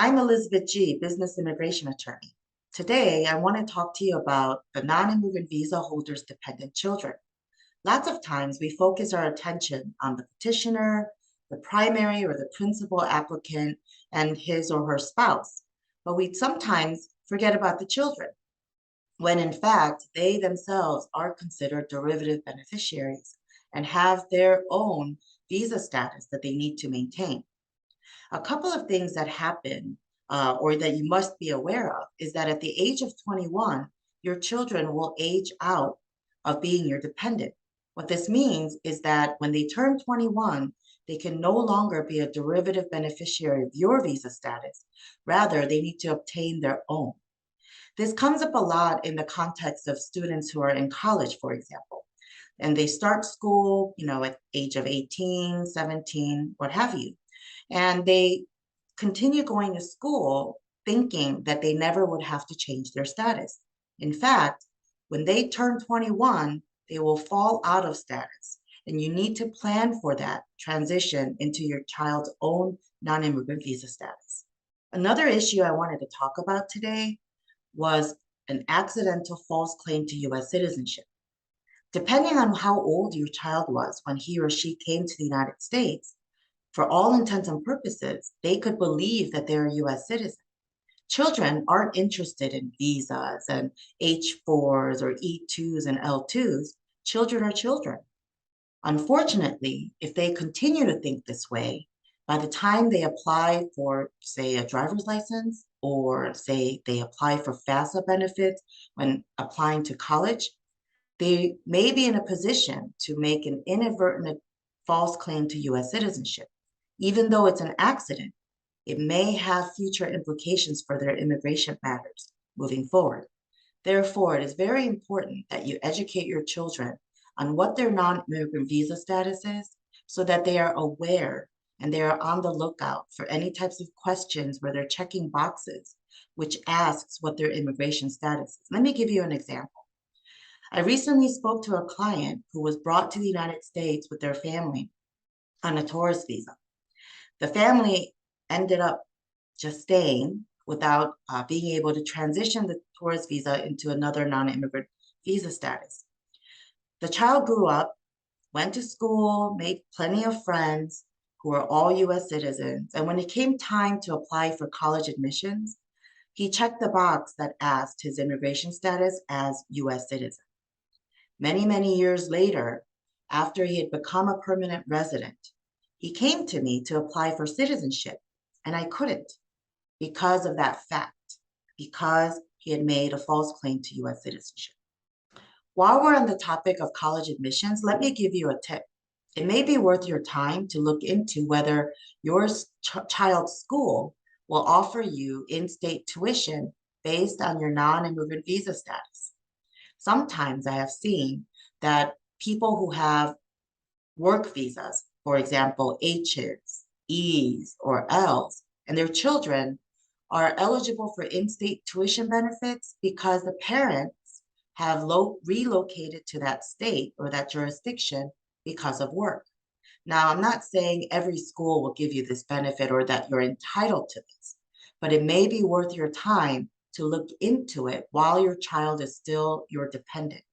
I'm Elizabeth G., business immigration attorney. Today, I want to talk to you about the non-immigrant visa holders' dependent children. Lots of times we focus our attention on the petitioner, the primary or the principal applicant, and his or her spouse, but we sometimes forget about the children, when in fact, they themselves are considered derivative beneficiaries and have their own visa status that they need to maintain. A couple of things that happen or that you must be aware of is that at the age of 21, your children will age out of being your dependent. What this means is that when they turn 21, they can no longer be a derivative beneficiary of your visa status. Rather, they need to obtain their own. This comes up a lot in the context of students who are in college, for example, and they start school, at age of 18, 17, what have you. And they continue going to school thinking that they never would have to change their status. In fact, when they turn 21, they will fall out of status. And you need to plan for that transition into your child's own non-immigrant visa status. Another issue I wanted to talk about today was an accidental false claim to US citizenship. Depending on how old your child was when he or she came to the United States, for all intents and purposes, they could believe that they're a US citizen. Children aren't interested in visas and H-4s or E-2s and L-2s. Children are children. Unfortunately, if they continue to think this way, by the time they apply for, say, a driver's license, or say they apply for FAFSA benefits when applying to college, they may be in a position to make an inadvertent false claim to US citizenship. Even though it's an accident, it may have future implications for their immigration matters moving forward. Therefore, it is very important that you educate your children on what their non-immigrant visa status is so that they are aware and they are on the lookout for any types of questions where they're checking boxes, which asks what their immigration status is. Let me give you an example. I recently spoke to a client who was brought to the United States with their family on a tourist visa. The family ended up just staying without being able to transition the tourist visa into another non-immigrant visa status. The child grew up, went to school, made plenty of friends who were all US citizens. And when it came time to apply for college admissions, he checked the box that asked his immigration status as US citizen. Many, many years later, after he had become a permanent resident, he came to me to apply for citizenship, and I couldn't because of that fact, because he had made a false claim to US citizenship. While we're on the topic of college admissions, let me give you a tip. It may be worth your time to look into whether your child's school will offer you in-state tuition based on your non-immigrant visa status. Sometimes I have seen that people who have work visas, for example, H's, E's, or L's, and their children are eligible for in-state tuition benefits because the parents have relocated to that state or that jurisdiction because of work. Now, I'm not saying every school will give you this benefit or that you're entitled to this, but it may be worth your time to look into it while your child is still your dependent.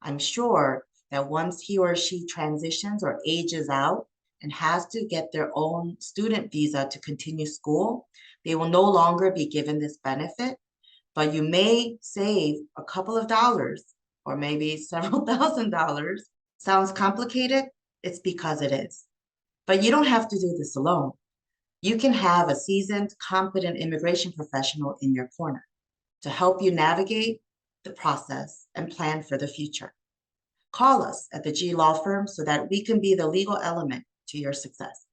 I'm sure that once he or she transitions or ages out and has to get their own student visa to continue school, they will no longer be given this benefit, but you may save a couple of dollars or maybe several $1,000s. Sounds complicated? It's because it is. But you don't have to do this alone. You can have a seasoned, competent immigration professional in your corner to help you navigate the process and plan for the future. Call us at the G Law Firm so that we can be the legal element to your success.